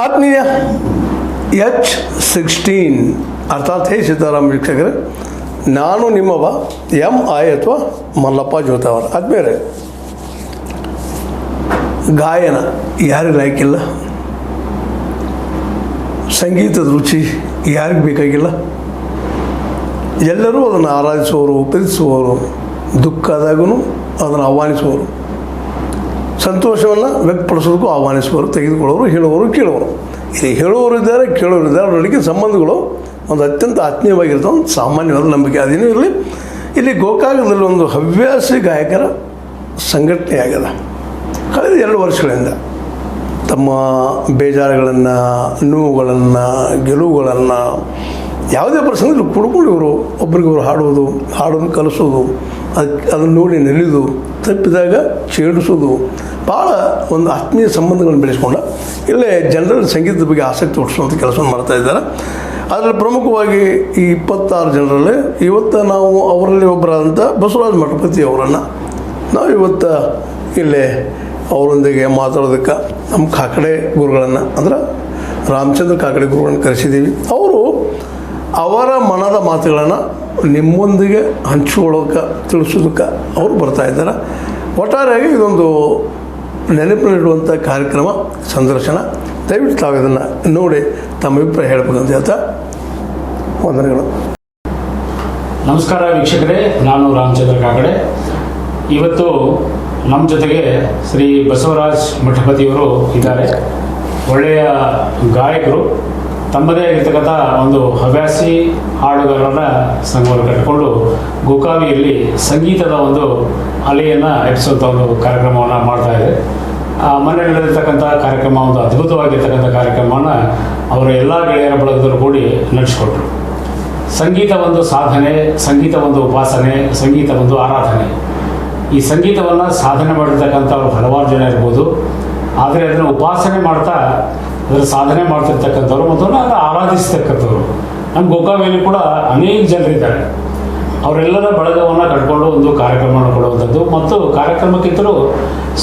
ಆತ್ಮೀಯ H16 ಅರ್ಥಾತ್ ಹೇ ಸೀತಾರಾಮ್ ವೀಕ್ಷಕರೇ, ನಾನು ನಿಮ್ಮವ MI ಅಥವಾ ಮಲ್ಲಪ್ಪ ಜೋತಾವರ. ಆದ್ಮೇಲೆ ಗಾಯನ ಯಾರಿಗೆ ಲಾಯ್ಕಿಲ್ಲ, ಸಂಗೀತದ ರುಚಿ ಯಾರಿಗೆ ಬೇಕಾಗಿಲ್ಲ? ಎಲ್ಲರೂ ಅದನ್ನು ಆರಾಧಿಸುವವರು, ಪ್ರೀತಿಸುವವರು, ದುಃಖದಾಗೂ ಅದನ್ನು ಆಹ್ವಾನಿಸುವವರು, ಸಂತೋಷವನ್ನು ವ್ಯಕ್ತಪಡಿಸೋದಕ್ಕೂ ಆಹ್ವಾನಿಸುವವರು, ತೆಗೆದುಕೊಳ್ಳೋರು, ಹೇಳುವವರು, ಕೇಳುವರು. ಇಲ್ಲಿ ಹೇಳುವವರು ಇದ್ದಾರೆ, ಕೇಳುವವರು ಇದ್ದಾರೆ. ಅವರೊಳಗೆ ಸಂಬಂಧಗಳು ಒಂದು ಅತ್ಯಂತ ಆತ್ಮೀಯವಾಗಿರ್ತವೆ, ಒಂದು ಸಾಮಾನ್ಯವಾದ ನಂಬಿಕೆ. ಅದೇನೂ ಇರಲಿ, ಇಲ್ಲಿ ಗೋಕಾಕದಲ್ಲಿ ಒಂದು ಹವ್ಯಾಸಿ ಗಾಯಕರ ಸಂಘಟನೆ ಆಗ್ಯದ. ಕಳೆದ 2 ವರ್ಷಗಳಿಂದ ತಮ್ಮ ಬೇಜಾರುಗಳನ್ನು, ನೋವುಗಳನ್ನು, ಗೆಲುವುಗಳನ್ನು ಯಾವುದೇ ಪ್ರಸಂಗದಲ್ಲಿ ಕೂಡ್ಕೊಂಡು ಇವರು ಒಬ್ರಿಗೊಬ್ರು ಹಾಡುವುದು, ಹಾಡೋದು ಕಲಿಸೋದು, ಅದನ್ನು ನೋಡಿ ನೆನೆದು ತಪ್ಪಿದಾಗ ಛೇಡಿಸೋದು, ಭಾಳ ಒಂದು ಆತ್ಮೀಯ ಸಂಬಂಧಗಳನ್ನು ಬೆಳೆಸ್ಕೊಂಡು ಇಲ್ಲೇ ಜನರಲ್ಲಿ ಸಂಗೀತದ ಬಗ್ಗೆ ಆಸಕ್ತಿ ಹುಟ್ಟಿಸುವಂಥ ಕೆಲಸವನ್ನು ಮಾಡ್ತಾಯಿದ್ದಾರೆ. ಅದರಲ್ಲಿ ಪ್ರಮುಖವಾಗಿ ಈ 26 ಜನರಲ್ಲಿ ಇವತ್ತು ನಾವು ಅವರಲ್ಲಿ ಒಬ್ಬರಾದಂಥ ಬಸವರಾಜ ಮಠಪತಿ ಅವರನ್ನು ನಾವು ಇವತ್ತು ಇಲ್ಲೇ ಅವರೊಂದಿಗೆ ಮಾತಾಡೋದಕ್ಕೆ ನಮ್ಮ ಕಾಕಡೆ ಗುರುಗಳನ್ನು ಅಂದ್ರೆ ರಾಮಚಂದ್ರ ಕಾಕಡೆ ಗುರುಗಳನ್ನು ಕರೆಸಿದ್ದೀವಿ. ಅವರು ಅವರ ಮನದ ಮಾತುಗಳನ್ನು ನಿಮ್ಮೊಂದಿಗೆ ಹಂಚಿಕೊಳ್ಳೋಕೆ, ತಿಳಿಸೋದಕ್ಕೆ ಅವರು ಬರ್ತಾಯಿದ್ದಾರೆ. ಒಟ್ಟಾರೆಯಾಗಿ ಇದೊಂದು ನೆನಪಿನಲ್ಲಿಡುವಂಥ ಕಾರ್ಯಕ್ರಮ, ಸಂದರ್ಶನ. ದಯವಿಟ್ಟು ತಾವು ಇದನ್ನು ನೋಡಿ ತಮ್ಮ ಅಭಿಪ್ರಾಯ ಹೇಳಬೇಕಂತ ಹೇಳ್ತಾ ವಂದನೆಗಳು. ನಮಸ್ಕಾರ ವೀಕ್ಷಕರೇ, ನಾನು ರಾಮಚಂದ್ರ ಕಾಕಡೆ. ಇವತ್ತು ನಮ್ಮ ಜೊತೆಗೆ ಶ್ರೀ ಬಸವರಾಜ್ ಮಠಪತಿಯವರು ಇದ್ದಾರೆ. ಒಳ್ಳೆಯ ಗಾಯಕರು, ತಮ್ಮದೇ ಆಗಿರ್ತಕ್ಕಂಥ ಒಂದು ಹವ್ಯಾಸಿ ಹಾಡುಗಾರರ ಸಂಘವನ್ನು ಕಟ್ಟಿಕೊಂಡು ಗೋಕಾವಿಯಲ್ಲಿ ಸಂಗೀತದ ಒಂದು ಅಲೆಯನ್ನು ಎಬ್ಬಿಸುವಂಥ ಒಂದು ಕಾರ್ಯಕ್ರಮವನ್ನು ಮಾಡ್ತಾಯಿದೆ. ಮೊನ್ನೆ ನಡೆದಿರ್ತಕ್ಕಂಥ ಕಾರ್ಯಕ್ರಮ ಒಂದು ಅದ್ಭುತವಾಗಿರ್ತಕ್ಕಂಥ ಕಾರ್ಯಕ್ರಮವನ್ನು ಅವರ ಎಲ್ಲ ಗೆಳೆಯರ ಬಳಗದವರು ಕೂಡಿ ನಡೆಸಿಕೊಟ್ರು. ಸಂಗೀತ ಒಂದು ಸಾಧನೆ, ಸಂಗೀತ ಒಂದು ಉಪಾಸನೆ, ಸಂಗೀತ ಒಂದು ಆರಾಧನೆ. ಈ ಸಂಗೀತವನ್ನು ಸಾಧನೆ ಮಾಡಿರ್ತಕ್ಕಂಥವ್ರು ಹಲವಾರು ಜನ ಇರ್ಬೋದು, ಆದರೆ ಅದನ್ನು ಉಪಾಸನೆ ಮಾಡ್ತಾ ಅದರ ಸಾಧನೆ ಮಾಡ್ತಿರ್ತಕ್ಕಂಥವ್ರು ಮತ್ತು ಅದನ್ನು ಆರಾಧಿಸ್ತಕ್ಕಂಥವ್ರು ನಮ್ಮ ಗೋಕಾವಿಯಲ್ಲಿ ಕೂಡ ಅನೇಕ ಜನರಿದ್ದಾರೆ. ಅವರೆಲ್ಲರ ಬಳಗವನ್ನು ಕಟ್ಕೊಂಡು ಒಂದು ಕಾರ್ಯಕ್ರಮವನ್ನು ಕೊಡುವಂಥದ್ದು ಮತ್ತು ಕಾರ್ಯಕ್ರಮಕ್ಕಿಂತಲೂ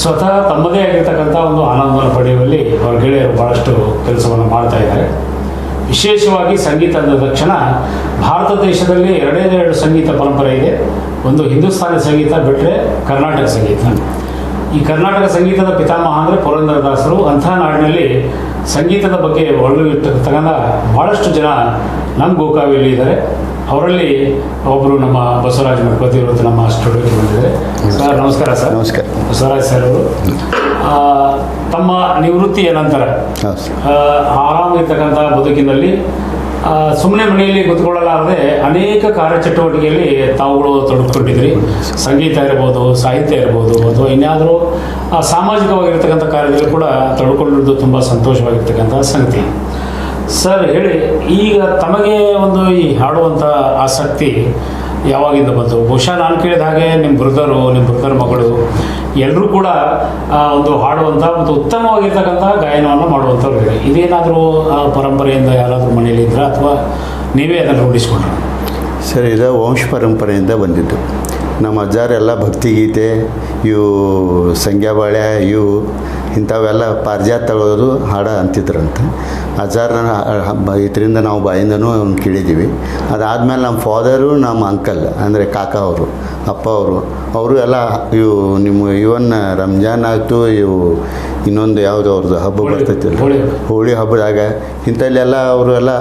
ಸ್ವತಃ ತಮ್ಮದೇ ಆಗಿರ್ತಕ್ಕಂಥ ಒಂದು ಆನಂದವನ್ನು ಪಡೆಯುವಲ್ಲಿ ಅವರ ಗೆಳೆಯರು ಭಾಳಷ್ಟು ಕೆಲಸವನ್ನು ಮಾಡ್ತಾ ಇದ್ದಾರೆ. ವಿಶೇಷವಾಗಿ ಸಂಗೀತ ಅಂದ ತಕ್ಷಣ ಭಾರತ ದೇಶದಲ್ಲಿ 2 ಸಂಗೀತ ಪರಂಪರೆ ಇದೆ. ಒಂದು ಹಿಂದೂಸ್ತಾನಿ ಸಂಗೀತ ಬಿಟ್ಟರೆ ಕರ್ನಾಟಕ ಸಂಗೀತ. ಈ ಕರ್ನಾಟಕ ಸಂಗೀತದ ಪಿತಾಮಹ ಅಂದರೆ ಪುರಂದರದಾಸರು. ಅಂಥ ನಾಡಿನಲ್ಲಿ ಸಂಗೀತದ ಬಗ್ಗೆ ಒಳ್ಳೆಯಿರ್ತಕ್ಕಂಥ ಭಾಳಷ್ಟು ಜನ ನಮ್ಮ ಗೋಕಾವಿಯಲ್ಲಿ ಇದ್ದಾರೆ. ಅವರಲ್ಲಿ ಒಬ್ಬರು ನಮ್ಮ ಬಸವರಾಜ ಮಠಪತಿ ಇವತ್ತು ನಮ್ಮ ಸ್ಟುಡಿಯೋಗೆ ಬಂದಿದ್ದಾರೆ. ಸರ್ ನಮಸ್ಕಾರ. ಸರ್ ನಮಸ್ಕಾರ. ಬಸವರಾಜ್ ಸರ್ ಅವರು ತಮ್ಮ ನಿವೃತ್ತಿಯ ನಂತರ ಆರಾಮಿರ್ತಕ್ಕಂಥ ಬದುಕಿನಲ್ಲಿ ಸುಮ್ಮನೆ ಮನೆಯಲ್ಲಿ ಕೂತ್ಕೊಳ್ಳಲಾರದೆ ಅನೇಕ ಕಾರ್ಯಚಟುವಟಿಕೆಯಲ್ಲಿ ತಾವುಗಳು ತೊಡಗಿಕೊಂಡಿದ್ರಿ. ಸಂಗೀತ ಇರ್ಬೋದು, ಸಾಹಿತ್ಯ ಇರ್ಬೋದು, ಅಥವಾ ಇನ್ಯಾದರೂ ಸಾಮಾಜಿಕವಾಗಿರ್ತಕ್ಕಂಥ ಕಾರ್ಯದಲ್ಲಿ ಕೂಡ ತೊಡಗಿಕೊಂಡಿರೋದು ತುಂಬ ಸಂತೋಷವಾಗಿರ್ತಕ್ಕಂಥ ಸಂಗತಿ. ಸರ್ ಹೇಳಿ, ಈಗ ತಮಗೆ ಒಂದು ಈ ಹಾಡುವಂಥ ಆಸಕ್ತಿ ಯಾವಾಗಿಂದ ಬಂತು? ಬಹುಶಃ ನಾನು ಕೇಳಿದ ಹಾಗೆ ನಿಮ್ಮ ಬ್ರದರ್ ಮಗಳು ಎಲ್ಲರೂ ಕೂಡ ಒಂದು ಹಾಡುವಂಥ ಮತ್ತು ಉತ್ತಮವಾಗಿರ್ತಕ್ಕಂಥ ಗಾಯನವನ್ನು ಮಾಡುವಂಥವ್ರು ಇದೆ. ಇದೇನಾದರೂ ಪರಂಪರೆಯಿಂದ ಯಾರಾದರೂ ಮನೆಯಲ್ಲಿ ಇದ್ರಾ ಅಥವಾ ನೀವೇ ಅದನ್ನು ರೂಢಿಸ್ಕೊಂಡ್ರ? ಸರ್, ಇದು ವಂಶ ಪರಂಪರೆಯಿಂದ ಬಂದಿದ್ದು. ನಮ್ಮ ಅಜ್ಜಾರೆಲ್ಲ ಭಕ್ತಿಗೀತೆ, ಇವು ಸಂಗ್ಯಾಬಾಳ್ಯ, ಇವು ಇಂಥವೆಲ್ಲ ಪಾರಿಜಾತ ತಗೊಳ್ಳೋದು ಹಾಡ ಅಂತಿದ್ರಂತ. ಅಜ್ಜಾರನ್ನ ಇದರಿಂದ ನಾವು ಬಾಯಿಂದನೂ ಕೇಳಿದ್ದೀವಿ. ಅದಾದಮೇಲೆ ನಮ್ಮ ಫಾದರು, ನಮ್ಮ ಅಂಕಲ್ ಅಂದರೆ ಕಾಕ ಅವರು, ಅಪ್ಪ ಅವರು ಎಲ್ಲ ಇವು ನಿಮ್ಮ ಇವನ್ ರಂಜಾನ್ ಆಯಿತು, ಇವು ಇನ್ನೊಂದು ಯಾವುದೋ ಅವ್ರದ್ದು ಹಬ್ಬ ಬರ್ತೈತಿಲ್ಲ, ಹೋಳಿ ಹಬ್ಬದಾಗ ಇಂಥಲ್ಲೆಲ್ಲ ಅವರು ಎಲ್ಲ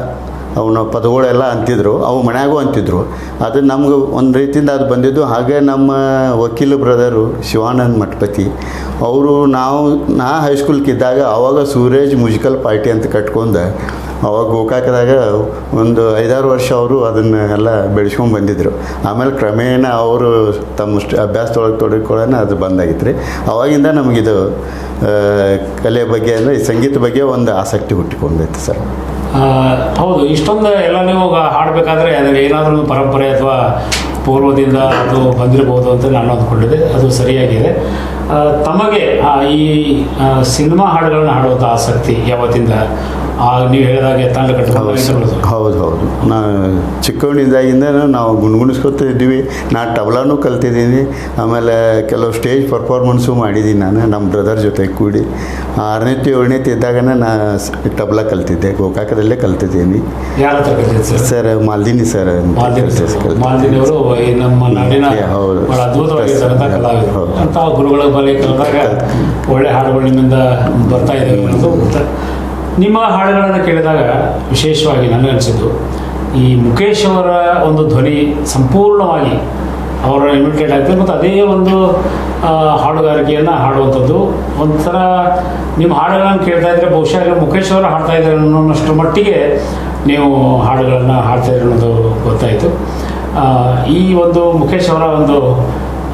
ಅವನ ಪದಗಳೆಲ್ಲ ಅಂತಿದ್ರು. ಅವು ಮನ್ಯಾಗೂ ಅಂತಿದ್ರು. ಅದು ನಮ್ಗೆ ಒಂದು ರೀತಿಯಿಂದ ಅದು ಬಂದಿದ್ದು. ಹಾಗೆ ನಮ್ಮ ವಕೀಲ ಬ್ರದರು ಶಿವಾನಂದ ಮಠಪತಿ ಅವರು, ನಾ ಹೈಸ್ಕೂಲ್ಗಿದ್ದಾಗ ಆವಾಗ ಸೂರಜ್ ಮ್ಯೂಸಿಕಲ್ ಪಾರ್ಟಿ ಅಂತ ಕಟ್ಕೊಂಡು ಅವಾಗ ಗೋಕಾಕದಾಗ ಒಂದು 5-6 ವರ್ಷ ಅವರು ಅದನ್ನು ಎಲ್ಲ ಬೆಳೆಸ್ಕೊಂಡು ಬಂದಿದ್ದರು. ಆಮೇಲೆ ಕ್ರಮೇಣ ಅವರು ತಮ್ಮ ಅಭ್ಯಾಸದೊಳಗೆ ತೊಡಗಿಕೊಳ್ಳೋಣ ಅದು ಬಂದಾಗಿತ್ತು ರೀ. ಅವಾಗಿಂದ ನಮಗಿದು ಕಲೆ ಬಗ್ಗೆ ಅಂದರೆ ಈ ಸಂಗೀತ ಬಗ್ಗೆ ಒಂದು ಆಸಕ್ತಿ ಹುಟ್ಟಿಕೊಂಡೈತೆ ಸರ್. ಹೌದು, ಇಷ್ಟೊಂದು ಎಲ್ಲ ನೀವು ಹಾಡಬೇಕಾದ್ರೆ ಅದರಲ್ಲಿ ಏನಾದರೂ ಒಂದು ಪರಂಪರೆ ಅಥವಾ ಪೂರ್ವದಿಂದ ಅದು ಬಂದಿರಬಹುದು ಅಂತ ನಾನು ಅಂದ್ಕೊಂಡಿದ್ದೆ. ಅದು ಸರಿಯಾಗಿದೆ. ತಮಗೆ ಈ ಸಿನಿಮಾ ಹಾಡುಗಳನ್ನ ಹಾಡುವಂಥ ಆಸಕ್ತಿ ಯಾವತ್ತಿಂದ? ನೀವು ಹೇಳಿದಾಗೆ ತಂಡ ಕಟ್ಕೊಂಡು ಹೌದು. ನಾ ಚಿಕ್ಕವನಿದ್ದಾಗಿಂದ ನಾವು ಗುಣಗುಣಿಸ್ಕೊತಾ ಇದ್ದೀವಿ. ನಾನು ತಬಲಾನು ಕಲ್ತಿದ್ದೀನಿ. ಆಮೇಲೆ ಕೆಲವು ಸ್ಟೇಜ್ ಪರ್ಫಾರ್ಮೆನ್ಸು ಮಾಡಿದ್ದೀನಿ ನಾನು ನಮ್ಮ ಬ್ರದರ್ ಜೊತೆ ಕೂಡಿ. 6ನೇತಿ 7ನೇತಿ ಇದ್ದಾಗನೇ ನಾ ತಬಲಾ ಕಲ್ತಿದ್ದೆ. ಗೋಕಾಕದಲ್ಲೇ ಕಲ್ತಿದ್ದೀನಿ. ಯಾರ ಹತ್ರ ಕಲ್ತಿದ್ದೆ ಸರ್? ಮಾಲ್ದಿನಿ ಸರ್. ಮಾಲ್ದಿನಿಯವರು ನಮ್ಮ ನಾಡಿನ ಬಹಳ ಅದ್ಭುತವಾಗಿರ್ತಕ್ಕಂಥ ಕಲಾವಿದರು. ಅಂತ ಗುರುಗಳ ಬಳಿ ಕಲಿತಾಗ ಒಳ್ಳೆ ಹಾಡುಗಳು ನಿಮ್ಮಿಂದ ಬರ್ತಾ ಇದ್ದಾವೆ ಅನ್ನೋದು. ನಿಮ್ಮ ಹಾಡುಗಳನ್ನು ಕೇಳಿದಾಗ ವಿಶೇಷವಾಗಿ ನನಗನ್ಸಿದ್ದು ಈ ಮುಖೇಶ್ ಅವರ ಒಂದು ಧ್ವನಿ ಸಂಪೂರ್ಣವಾಗಿ ಅವರ ಇಮಿಟೇಟ್ ಆಗ್ತದೆ ಮತ್ತು ಅದೇ ಒಂದು ಹಾಡುಗಾರಿಕೆಯನ್ನು ಹಾಡುವಂಥದ್ದು. ಒಂಥರ ನಿಮ್ಮ ಹಾಡುಗಳನ್ನು ಕೇಳ್ತಾ ಇದ್ದರೆ ಬಹುಶಃ ಮುಖೇಶ್ ಅವರು ಹಾಡ್ತಾ ಇದ್ದಾರೆ ಅನ್ನೋಷ್ಟು ಮಟ್ಟಿಗೆ ನೀವು ಹಾಡುಗಳನ್ನು ಹಾಡ್ತಾಯಿದ್ರೆ ಅನ್ನೋದು ಗೊತ್ತಾಯಿತು. ಈ ಒಂದು ಮುಖೇಶ್ ಅವರ ಒಂದು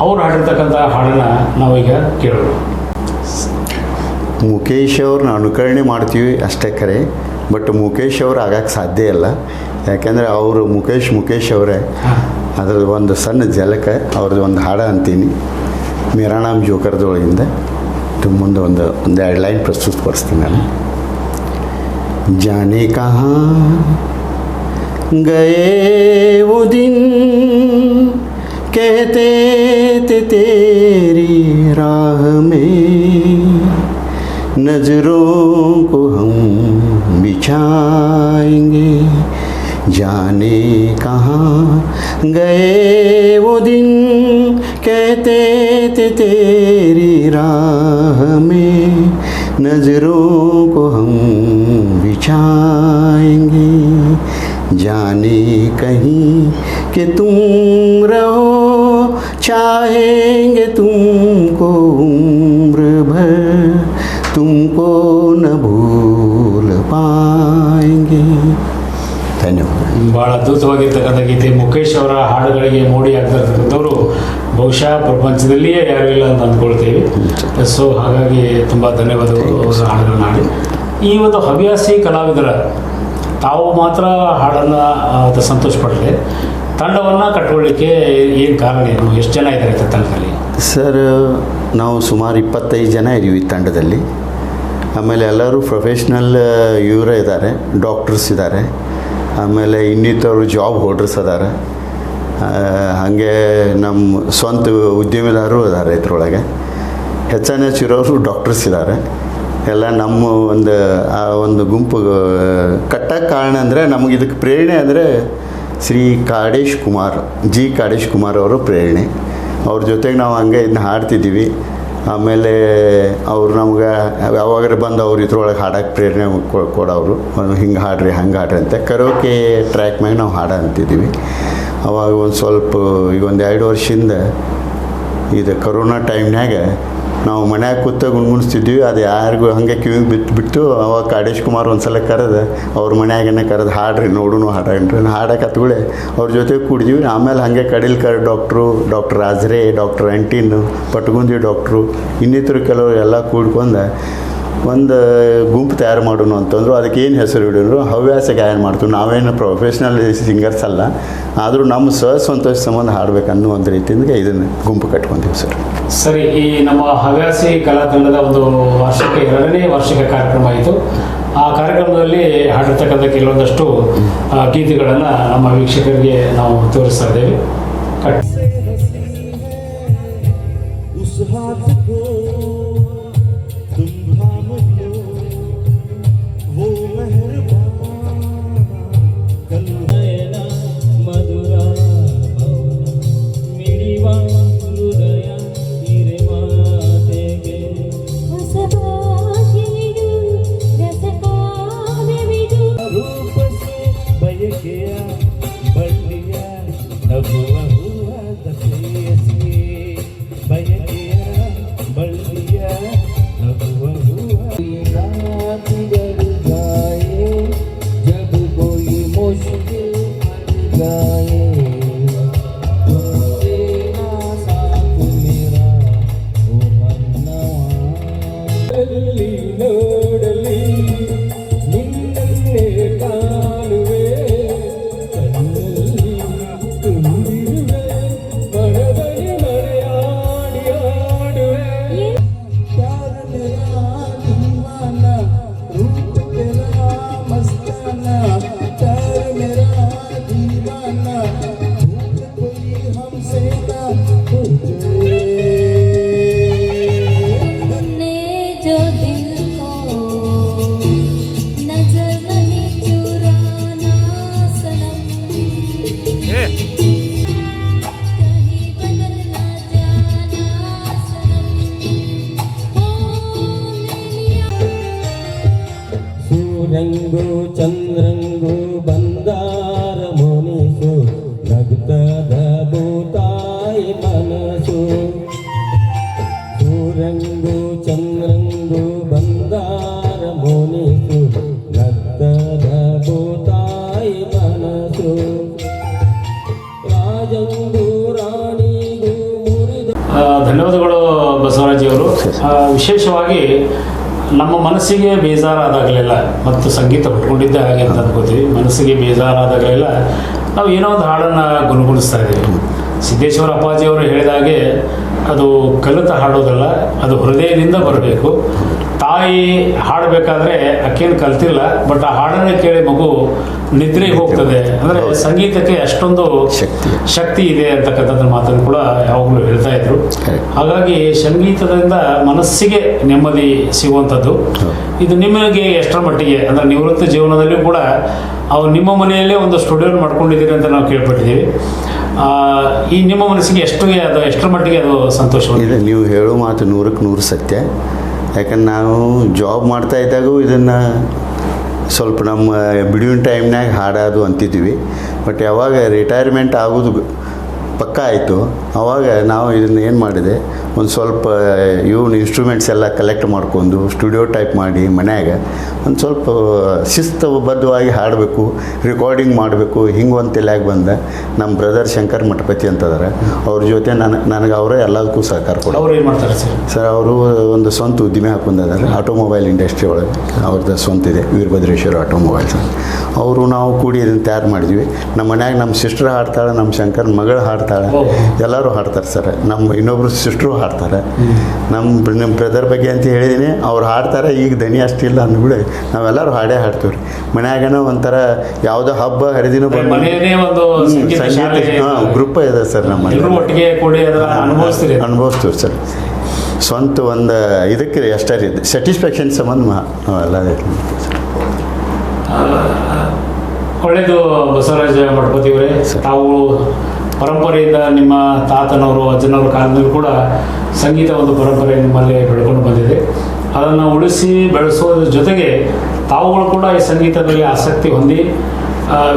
ಅವರು ಹಾಡಿರ್ತಕ್ಕಂಥ ಹಾಡನ್ನು ನಾವೀಗ ಕೇಳೋಣ. ಮುಖೇಶ್ ಅವ್ರನ್ನ ಅನುಕರಣೆ ಮಾಡ್ತೀವಿ ಅಷ್ಟೇ ಕರೆ, ಬಟ್ ಮುಖೇಶ್ ಅವ್ರು ಆಗಕ್ಕೆ ಸಾಧ್ಯ ಇಲ್ಲ. ಯಾಕೆಂದರೆ ಅವರು ಮುಖೇಶ್ ಅವರೇ. ಅದ್ರದ್ದು ಒಂದು ಸಣ್ಣ ಜಲಕ ಅವ್ರದ್ದು ಒಂದು ಹಾಡ ಅಂತೀನಿ, ಮೇರಾ ನಾಮ್ ಜೋಕರ್ದೊಳಗಿಂದ ಮುಂದೆ ಒಂದು 2 ಲೈನ್ ಪ್ರಸ್ತುತಪಡಿಸ್ತೀನಿ ನಾನು. ಜಾನೆ ಕಹಾ ಗಯೇ ವೋ ದಿನ್ कहते थे तेरी राह में नजरों को हम बिछाएंगे, जाने कहाँ गए वो दिन कहते थे तेरी राह में नजरों को हम बिछाएंगे, जाने कहीं कि तुम रहो चाहेंगे तुमको उम्र भर, तुमको न भूल पाएंगे. ಧನ್ಯವಾದ. ಭಾಳ ಅದ್ಭುತವಾಗಿರ್ತಕ್ಕಂಥ ಗೀತೆ. ಮುಖೇಶ್ ಅವರ ಹಾಡುಗಳಿಗೆ ಮೋಡಿ ಆಗ್ತಿರ್ತಕ್ಕಂಥವ್ರು ಬಹುಶಃ ಪ್ರಪಂಚದಲ್ಲಿಯೇ ಯಾರೂ ಇಲ್ಲ ಅಂತ ಅಂದ್ಕೊಳ್ತೀವಿ. ಸೊ ಹಾಗಾಗಿ ತುಂಬ ಧನ್ಯವಾದಗಳು ಅವರ ಹಾಡುಗಳನ್ನ ಹಾಡಿ. ಈ ಒಂದು ಹವ್ಯಾಸಿ ಕಲಾವಿದರ ತಾವು ಮಾತ್ರ ಹಾಡನ್ನು ಸಂತೋಷ ಪಡಲಿ, ತಂಡವನ್ನು ಕಟ್ಕೊಳ್ಳಿಕ್ಕೆ ಏನು ಕಾರಣ, ಏನು ಎಷ್ಟು ಜನ ಇದ್ದಾರೆ ತಂಡದಲ್ಲಿ? ಸರ್, ನಾವು ಸುಮಾರು 25 ಜನ ಇದ್ದೀವಿ ತಂಡದಲ್ಲಿ. ಆಮೇಲೆ ಎಲ್ಲರೂ ಪ್ರೊಫೆಷ್ನಲ್ ಇವರೇ ಇದ್ದಾರೆ, ಡಾಕ್ಟರ್ಸ್ ಇದ್ದಾರೆ, ಆಮೇಲೆ ಇನ್ನಿತರು ಜಾಬ್ ಹೋಲ್ಡರ್ಸ್ ಅದಾರೆ, ಹಾಗೆ ನಮ್ಮ ಸ್ವಂತ ಉದ್ಯಮಿದಾರರು ಇದ್ದಾರೆ. ಇದ್ರೊಳಗೆ ಹೆಚ್ಚು ಇರೋರು ಡಾಕ್ಟರ್ಸ್ ಇದ್ದಾರೆ. ಎಲ್ಲ ನಮ್ಮ ಒಂದು ಗುಂಪು ಕಟ್ಟಕ್ಕೆ ಕಾರಣ ಅಂದರೆ ನಮಗೆ ಇದಕ್ಕೆ ಪ್ರೇರಣೆ ಅಂದರೆ ಶ್ರೀ ಕಾಡೇಶ್ ಕುಮಾರ್ ಅವರು ಪ್ರೇರಣೆ. ಅವ್ರ ಜೊತೆಗೆ ನಾವು ಹಂಗೆ ಇದನ್ನ ಹಾಡ್ತಿದ್ದೀವಿ. ಆಮೇಲೆ ಅವ್ರು ನಮ್ಗೆ ಯಾವಾಗಾರ ಬಂದು ಅವ್ರು ಇದ್ರೊಳಗೆ ಹಾಡೋಕ್ಕೆ ಪ್ರೇರಣೆ ಕೊಡೋರು, ಹಿಂಗೆ ಹಾಡ್ರಿ ಹಂಗೆ ಹಾಡ್ರಿ ಅಂತ. ಕರೋಕೆ ಟ್ರ್ಯಾಕ್ ಮ್ಯಾಗ ನಾವು ಹಾಡ ಅಂತಿದ್ದೀವಿ. ಅವಾಗ ಒಂದು ಸ್ವಲ್ಪ ಈಗ 1-2 ವರ್ಷದಿಂದ ಇದು ಕೊರೋನಾ ಟೈಮ್ನಾಗ ನಾವು ಮನ್ಯಾಗ ಕೂತ ಗುಣ್ಗುಣಿಸ್ತಿದ್ವಿ. ಅದು ಯಾರಿಗೂ ಹಾಗೆ ಕಿವಿಗೆ ಬಿಟ್ಟು ಅವಾಗ ಕಾಡೇಶ್ ಕುಮಾರ್ ಒಂದು ಸಲ ಕರೆದು ಅವ್ರ ಮನ್ಯಾಗನೇ ಕರೆದು ಹಾಡ್ರಿ ನೋಡೋಣ ಹಾಡ್ರಿ ಹಾಡಕ್ಕೆ ಹತ್ಗಳೇ ಅವ್ರ ಜೊತೆ ಕೂಡಿದ್ವಿ. ಆಮೇಲೆ ಹಾಗೆ ಕಡಿಲ್ಕರ್ ಡಾಕ್ಟರ್ ರಾಜ್ರೆ, ಡಾಕ್ಟರ್ ಆಂಟಿನ್, ಪಟ್ಗುಂದಿ ಡಾಕ್ಟ್ರು, ಇನ್ನಿತರು ಕೆಲವರು ಎಲ್ಲ ಕೂಡ್ಕೊಂಡು ಒಂದು ಗುಂಪು ತಯಾರು ಮಾಡೋಣ ಅಂತಂದರು. ಅದಕ್ಕೆ ಏನು ಹೆಸರು ಹಿಡಿದ್ರು, ಹವ್ಯಾಸ ಗಾಯನ ಮಾಡ್ತೀವಿ. ನಾವೇನು ಪ್ರೊಫೆಷ್ನಲ್ ಸಿಂಗರ್ಸ್ ಅಲ್ಲ, ಆದರೂ ನಮ್ಮ ಸಂತೋಷ ಸಂಬಂಧ ಹಾಡಬೇಕು ಅನ್ನೋ ಒಂದು ರೀತಿಯಿಂದ ಇದನ್ನು ಗುಂಪು ಕಟ್ಕೊತೀವಿ ಸರ್. ಸರಿ, ಈ ನಮ್ಮ ಹವ್ಯಾಸಿ ಕಲಾ ತಂಡದ ಒಂದು 2ನೇ ವಾರ್ಷಿಕ ಕಾರ್ಯಕ್ರಮ ಆಯಿತು. ಆ ಕಾರ್ಯಕ್ರಮದಲ್ಲಿ ಹಾಡಿರ್ತಕ್ಕಂಥ ಕೆಲವೊಂದಷ್ಟು ಗೀತೆಗಳನ್ನು ನಮ್ಮ ವೀಕ್ಷಕರಿಗೆ ನಾವು ತೋರಿಸ್ತಾ ಇದ್ದೇವೆ. ಸೂರ್ಯಂಗು ಚಂದ್ರಂಗು ಬಂಗಾರ ಮುನಿಸು ನಗ್ತದ ಭೂತಾಯಿ ಮನಸು ಸೂರ್ಯಂಗು ಚಂದ್ರಂಗು ಬಂಗಾರ ಮುನಿಸು ನಗ್ತದ ಭೂತಾಯಿ ಮನಸು ರಾಜಂಗು ರಾಣಿಗೂ ಮುರಿದ ಧನ್ಯವಾದಗಳು ಬಸವರಾಜಿಯವರು. ವಿಶೇಷವಾಗಿ ನಮ್ಮ ಮನಸ್ಸಿಗೆ ಬೇಜಾರಾದಾಗಲೆಲ್ಲ ಮತ್ತು ಸಂಗೀತ ಹುಟ್ಕೊಂಡಿದ್ದೆ ಹಾಗೆ ಅಂತ ಅನ್ಕೋತೀವಿ. ಮನಸ್ಸಿಗೆ ಬೇಜಾರಾದಾಗಲೆಲ್ಲ ನಾವು ಏನೋ ಒಂದು ಹಾಡನ್ನು ಗುಣಗುಣಿಸ್ತಾ ಇದ್ದೀವಿ. ಸಿದ್ದೇಶ್ವರ ಅಪ್ಪಾಜಿಯವರು ಹೇಳಿದ ಹಾಗೆ ಅದು ಕಲಿತ ಹಾಡೋದಲ್ಲ, ಅದು ಹೃದಯದಿಂದ ಬರಬೇಕು. ತಾಯಿ ಹಾಡಬೇಕಾದ್ರೆ ಅಕ್ಕೇನು ಕಲ್ತಿಲ್ಲ, ಬಟ್ ಆ ಹಾಡನ್ನು ಕೇಳಿ ಮಗು ನಿದ್ರೆಗೆ ಹೋಗ್ತದೆ. ಅಂದರೆ ಸಂಗೀತಕ್ಕೆ ಅಷ್ಟೊಂದು ಶಕ್ತಿ ಇದೆ ಅಂತಕ್ಕಂಥದ್ದು ಮಾತನ್ನು ಕೂಡ ಯಾವಾಗಲೂ ಹೇಳ್ತಾ ಇದ್ರು. ಹಾಗಾಗಿ ಸಂಗೀತದಿಂದ ಮನಸ್ಸಿಗೆ ನೆಮ್ಮದಿ ಸಿಗುವಂಥದ್ದು. ಇದು ನಿಮಗೆ ಎಷ್ಟರ ಮಟ್ಟಿಗೆ ಅಂದರೆ ನಿವೃತ್ತ ಜೀವನದಲ್ಲಿಯೂ ಕೂಡ ಅವ್ರು ನಿಮ್ಮ ಮನೆಯಲ್ಲೇ ಒಂದು ಸ್ಟುಡಿಯೋ ಮಾಡ್ಕೊಂಡಿದ್ದೀರಿ ಅಂತ ನಾವು ಕೇಳ್ಪಟ್ಟಿದ್ದೀವಿ. ಈ ನಿಮ್ಮ ಮನಸ್ಸಿಗೆ ಎಷ್ಟರ ಮಟ್ಟಿಗೆ ಅದು ಸಂತೋಷವಾಗಿದೆ? ನೀವು ಹೇಳೋ ಮಾತು 100% ಸತ್ಯ. ಯಾಕಂದ್ರೆ ನಾವು ಜಾಬ್ ಮಾಡ್ತಾ ಇದ್ದಾಗೂ ಇದನ್ನು ಸ್ವಲ್ಪ ನಮ್ಮ ಬಿಡುವಿನ ಟೈಮ್ನಾಗ ಹಾಡೋದು ಅಂತಿದ್ವಿ. ಬಟ್ ಯಾವಾಗ ರಿಟೈರ್ಮೆಂಟ್ ಆಗೋದು ಪಕ್ಕ ಆಯಿತು, ಆವಾಗ ನಾವು ಇದನ್ನು ಏನು ಮಾಡಿದೆ, ಒಂದು ಸ್ವಲ್ಪ ಇನ್ಸ್ಟ್ರೂಮೆಂಟ್ಸ್ ಎಲ್ಲ ಕಲೆಕ್ಟ್ ಮಾಡ್ಕೊಂಡು ಸ್ಟುಡಿಯೋ ಟೈಪ್ ಮಾಡಿ ಮನ್ಯಾಗ ಒಂದು ಸ್ವಲ್ಪ ಶಿಸ್ತುಬದ್ಧವಾಗಿ ಹಾಡಬೇಕು, ರೆಕಾರ್ಡಿಂಗ್ ಮಾಡಬೇಕು. ಹಿಂಗೆ ಒಂದು ತಲೆಯಾಗಿ ಬಂದ ನಮ್ಮ ಬ್ರದರ್ ಶಂಕರ್ ಮಠಪತಿ ಅಂತದಾರೆ, ಅವ್ರ ಜೊತೆ ನನಗೆ ಅವರೇ ಎಲ್ಲದಕ್ಕೂ ಸಹಕಾರ ಕೊಡೋರು. ಅವ್ರು ಏನು ಮಾಡ್ತಾರೆ ಸರ್? ಅವರು ಒಂದು ಸ್ವಂತ ಉದ್ದಿಮೆ ಹಾಕೊಂಡಿದ್ದಾರೆ, ಆಟೋಮೊಬೈಲ್ ಇಂಡಸ್ಟ್ರಿ ಒಳಗೆ ಅವ್ರದ್ದು ಸ್ವಂತ ಇದೆ, ವೀರಭದ್ರೇಶ್ವರ ಆಟೋಮೊಬೈಲ್ಸ್. ಅವರು ನಾವು ಕೂಡಿ ಇದನ್ನು ತಯಾರು ಮಾಡಿದ್ವಿ. ನಮ್ಮ ಮನ್ಯಾಗ ನಮ್ಮ ಸಿಸ್ಟರ್ ಹಾಡ್ತಾಳೆ, ನಮ್ಮ ಶಂಕರ್ ಮಗಳು ಹಾಡ್ತಾಳೆ, ಎಲ್ಲರೂ ಹಾಡ್ತಾರೆ ಸರ್. ನಮ್ಮ ಇನ್ನೊಬ್ರು ಸಿಸ್ಟ್ರು ಹಾಡ್ತಾರೆ. ನಮ್ಮ ಬ್ರದರ್ ಬಗ್ಗೆ ಅಂತ ಹೇಳಿದ್ದೀನಿ, ಅವ್ರು ಹಾಡ್ತಾರೆ. ಈಗ ದನಿ ಅಷ್ಟಿಲ್ಲ ಅಂದ್ಬಿಡಿ, ನಾವೆಲ್ಲರೂ ಹಾಡೇ ಹಾಡ್ತೀವಿ ರೀ. ಮನ್ಯಾಗನ ಒಂಥರ ಯಾವುದೋ ಹಬ್ಬ ಹರಿದಿನ ಸಂಗೀತ ಗ್ರೂಪ್ ಇದೆ ಸರ್. ನಮ್ಮ ಅನುಭವಿಸ್ತೀವಿ ಸರ್. ಸ್ವಂತ ಒಂದು ಇದಕ್ಕೆ ಎಷ್ಟೇ ಇದೆ ಸ್ಯಾಟಿಸ್ಫ್ಯಾಕ್ಷನ್ ಸಂಬಂಧ ನಾವೆಲ್ಲ ಒಳ್ಳೆಯದು. ಬಸವರಾಜ ಮಠಪತಿಯವರೇ, ತಾವು ಪರಂಪರೆಯಿಂದ ನಿಮ್ಮ ತಾತನವರು ಅಜ್ಜನವರ ಕಾಲದಲ್ಲಿ ಕೂಡ ಸಂಗೀತ ಒಂದು ಪರಂಪರೆ ನಿಮ್ಮಲ್ಲಿ ಬೆಳ್ಕೊಂಡು ಬಂದಿದೆ. ಅದನ್ನು ಉಳಿಸಿ ಬೆಳೆಸೋದ್ರ ಜೊತೆಗೆ ತಾವುಗಳು ಕೂಡ ಈ ಸಂಗೀತದಲ್ಲಿ ಆಸಕ್ತಿ ಹೊಂದಿ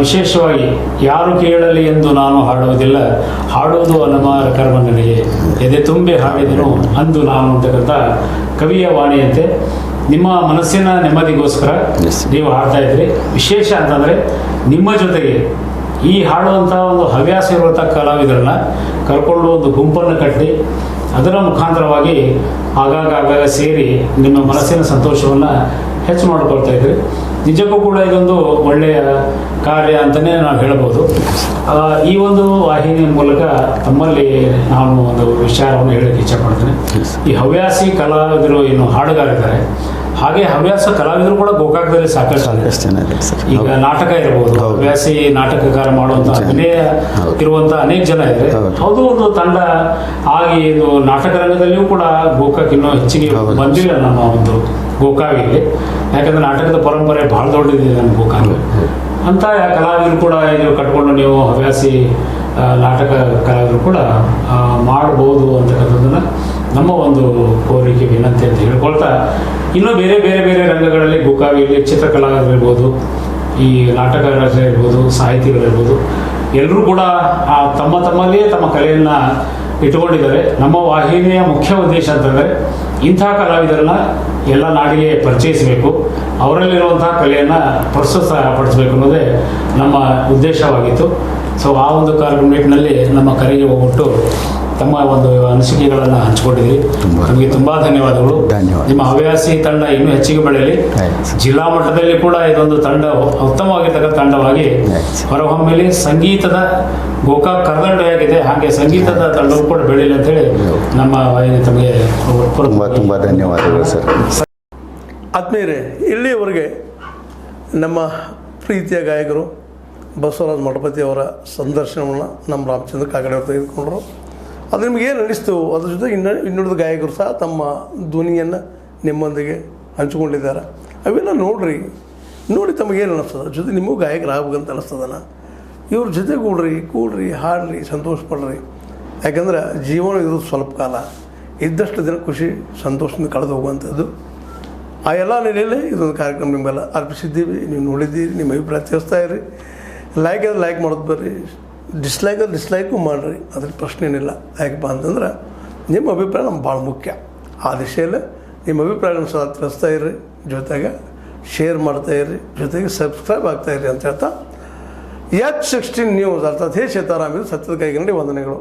ವಿಶೇಷವಾಗಿ ಯಾರು ಕೇಳಲಿ ಎಂದು ನಾನು ಹಾಡುವುದಿಲ್ಲ, ಹಾಡುವುದು ಅನಮಾರ ಕರ್ಮ ನನಗೆ, ಎದೆ ತುಂಬಿ ಹಾಡಿದನು ಅಂದು ನಾನು ಅಂತಕ್ಕಂಥ ಕವಿಯ ವಾಣಿಯಂತೆ ನಿಮ್ಮ ಮನಸ್ಸಿನ ನೆಮ್ಮದಿಗೋಸ್ಕರ ನೀವು ಹಾಡ್ತಾ ಇದ್ರಿ. ವಿಶೇಷ ಅಂತಂದರೆ ನಿಮ್ಮ ಜೊತೆಗೆ ಈ ಹಾಡುವಂಥ ಒಂದು ಹವ್ಯಾಸ ಇರುವಂಥ ಕಲಾವಿದರನ್ನ ಕರ್ಕೊಂಡು ಒಂದು ಗುಂಪನ್ನು ಕಟ್ಟಿ ಅದರ ಮುಖಾಂತರವಾಗಿ ಆಗಾಗ ಸೇರಿ ನಿಮ್ಮ ಮನಸ್ಸಿನ ಸಂತೋಷವನ್ನು ಹೆಚ್ಚು ಮಾಡಿಕೊಳ್ತಾ ಇದ್ರಿ. ನಿಜಕ್ಕೂ ಕೂಡ ಇದೊಂದು ಒಳ್ಳೆಯ ಕಾರ್ಯ ಅಂತಲೇ ನಾವು ಹೇಳ್ಬೋದು. ಈ ಒಂದು ವಾಹಿನಿಯ ಮೂಲಕ ತಮ್ಮಲ್ಲಿ ನಾನು ಒಂದು ವಿಚಾರವನ್ನು ಹೇಳೋಕ್ಕೆ ಇಚ್ಛೆಪಡ್ತೇನೆ. ಈ ಹವ್ಯಾಸಿ ಕಲಾವಿದರು ಏನು ಹಾಡುಗಾರಿದ್ದಾರೆ, ಹಾಗೆ ಹವ್ಯಾಸ ಕಲಾವಿದರು ಕೂಡ ಗೋಕಾಕದಲ್ಲಿ ಸಾಕಷ್ಟು ಈಗ ನಾಟಕ ಇರಬಹುದು, ಹವ್ಯಾಸಿ ನಾಟಕಕಾರ ಮಾಡುವಂಥ ಅಭಿನಯ ಇರುವಂಥ ಅನೇಕ ಜನ ಇದ್ದಾರೆ. ಅದು ಒಂದು ತಂಡ ಆಗಿ ಇದು ನಾಟಕ ರಂಗದಲ್ಲಿಯೂ ಕೂಡ ಗೋಕಾಕ್ ಇನ್ನೂ ಹೆಚ್ಚಿಗೆ ಬಂದಿಲ್ಲ ನಮ್ಮ ಒಂದು ಗೋಕಾವಿಗೆ. ಯಾಕಂದರೆ ನಾಟಕದ ಪರಂಪರೆ ಭಾಳ ದೊಡ್ಡದಿದೆ ನಮ್ಮ ಗೋಕಾಕ್. ಅಂತ ಕಲಾವಿದರು ಕೂಡ ಇದು ಕಟ್ಕೊಂಡು ನೀವು ಹವ್ಯಾಸಿ ನಾಟಕ ಕಲಾವಿದರು ಕೂಡ ಮಾಡ್ಬೋದು ಅಂತಕ್ಕಂಥದ್ದನ್ನು ನಮ್ಮ ಒಂದು ಕೋರಿಕೆ ವಿನಂತಿ ಅಂತ ಹೇಳ್ಕೊಳ್ತಾ, ಇನ್ನೂ ಬೇರೆ ಬೇರೆ ಬೇರೆ ರಂಗಗಳಲ್ಲಿ ಗೋಕಾವಿಯಲ್ಲಿ ಚಿತ್ರಕಲಾವಿದರಿರ್ಬೋದು, ಈ ನಾಟಕಗಳಿರ್ಬೋದು, ಸಾಹಿತಿಗಳಿರ್ಬೋದು, ಎಲ್ಲರೂ ಕೂಡ ತಮ್ಮಲ್ಲಿಯೇ ತಮ್ಮ ಕಲೆಯನ್ನು ಇಟ್ಕೊಂಡಿದ್ದಾರೆ. ನಮ್ಮ ವಾಹಿನಿಯ ಮುಖ್ಯ ಉದ್ದೇಶ ಅಂತಂದರೆ ಇಂಥ ಕಲಾವಿದರನ್ನ ಎಲ್ಲ ನಾಡಿಗೆ ಪರಿಚಯಿಸಬೇಕು, ಅವರಲ್ಲಿರುವಂಥ ಕಲೆಯನ್ನು ಪ್ರೋತ್ಸಾಹಪಡಿಸಬೇಕು ಅನ್ನೋದೇ ನಮ್ಮ ಉದ್ದೇಶವಾಗಿತ್ತು. ಸೊ ಆ ಒಂದು ನಿಟ್ಟಿನಲ್ಲಿ ನಮ್ಮ ಕರೆಗೆ ಹೋಗ್ಬಿಟ್ಟು ತಮ್ಮ ಒಂದು ಅನಿಸಿಕೆಗಳನ್ನು ಹಂಚಿಕೊಂಡಿದ್ದೀವಿ. ನಿಮಗೆ ತುಂಬ ಧನ್ಯವಾದಗಳು. ನಿಮ್ಮ ಹವ್ಯಾಸಿ ತಂಡ ಇನ್ನೂ ಹೆಚ್ಚಿಗೆ ಬೆಳೆಯಲಿ. ಜಿಲ್ಲಾ ಮಟ್ಟದಲ್ಲಿ ಕೂಡ ಇದೊಂದು ತಂಡ ಉತ್ತಮವಾಗಿರ್ತಕ್ಕಂಥ ತಂಡವಾಗಿ ಹೊರಹೊಮ್ಮಲಿ. ಸಂಗೀತದ ಗೋಕಾಕ್ ಕರದಂಡೆಯಾಗಿದೆ, ಹಾಗೆ ಸಂಗೀತದ ತಂಡವು ಕೂಡ ಬೆಳೆಯಲಿ ಅಂತೇಳಿ ನಮ್ಮ ತಮಗೆ ತುಂಬ ಧನ್ಯವಾದಗಳು ಸರ್. ಆತ್ಮೀಯರೇ, ಇಲ್ಲಿಯವರೆಗೆ ನಮ್ಮ ಪ್ರೀತಿಯ ಗಾಯಕರು ಬಸವರಾಜ ಮಠಪತಿ ಅವರ ಸಂದರ್ಶನವನ್ನು ನಮ್ಮ ರಾಮಚಂದ್ರ ಕಾಕಡೆ ಅವರು ತೆಗೆದುಕೊಂಡರು. ಅದು ನಿಮಗೇನು ಅನ್ನಿಸ್ತು, ಅದ್ರ ಜೊತೆಗೆ ಇನ್ನುಳಿದ ಗಾಯಕರು ಸಹ ತಮ್ಮ ಧ್ವನಿಯನ್ನು ನಿಮ್ಮೊಂದಿಗೆ ಹಂಚಿಕೊಂಡಿದ್ದಾರೆ. ಅವೆಲ್ಲ ನೋಡಿ ತಮಗೇನು ಅನ್ನಿಸ್ತದೆ, ಜೊತೆ ನಿಮಗೂ ಗಾಯಕರಾಗಬೇಕಂತ ಅನ್ನಿಸ್ತದನ. ಇವ್ರ ಜೊತೆ ಕೂಡ್ರಿ, ಹಾಡ್ರಿ, ಸಂತೋಷ ಪಡ್ರಿ. ಯಾಕಂದ್ರೆ ಜೀವನ ಇರೋದು ಸ್ವಲ್ಪ ಕಾಲ, ಇದ್ದಷ್ಟು ದಿನ ಖುಷಿ ಸಂತೋಷದಿಂದ ಕಳೆದು ಹೋಗುವಂಥದ್ದು. ಆ ಎಲ್ಲ ನೆಲೆಯಲ್ಲಿ ಇದೊಂದು ಕಾರ್ಯಕ್ರಮ ನಿಮಗೆಲ್ಲ ಅರ್ಪಿಸಿದ್ದೀವಿ. ನೀವು ನೋಡಿದ್ದೀರಿ, ನಿಮ್ಮ ಅಭಿಪ್ರಾಯ ತಿಳಿಸ್ತಾ ಇರಿ. ಲೈಕ್ ಆದರೆ ಲೈಕ್ ಮಾಡೋದು ಬರ್ರಿ, ಡಿಸ್ಲೈಕ್ ಆದರೆ ಡಿಸ್ಲೈಕು ಮಾಡಿರಿ, ಅದ್ರ ಪ್ರಶ್ನೆ ಏನಿಲ್ಲ. ಯಾಕಪ್ಪ ಅಂತಂದ್ರೆ ನಿಮ್ಮ ಅಭಿಪ್ರಾಯ ನಮ್ಗೆ ಭಾಳ ಮುಖ್ಯ. ಆ ದಿಶೆಯಲ್ಲಿ ನಿಮ್ಮ ಅಭಿಪ್ರಾಯಗಳನ್ನು ಸಹ ತಿಳಿಸ್ತಾ ಇರ್ರಿ, ಜೊತೆಗೆ ಶೇರ್ ಮಾಡ್ತಾಯಿರ್ರಿ, ಜೊತೆಗೆ ಸಬ್ಸ್ಕ್ರೈಬ್ ಆಗ್ತಾಯಿರ್ರಿ ಅಂತ ಹೇಳ್ತಾ H16 ನ್ಯೂಸ್ ಅರ್ಥಾತ್ ಹೇ ಸೀತಾರಾಮ್ ಇದು ಸತ್ಯದ ಕೈಗನ್ನಡಿ ವಂದನೆಗಳು.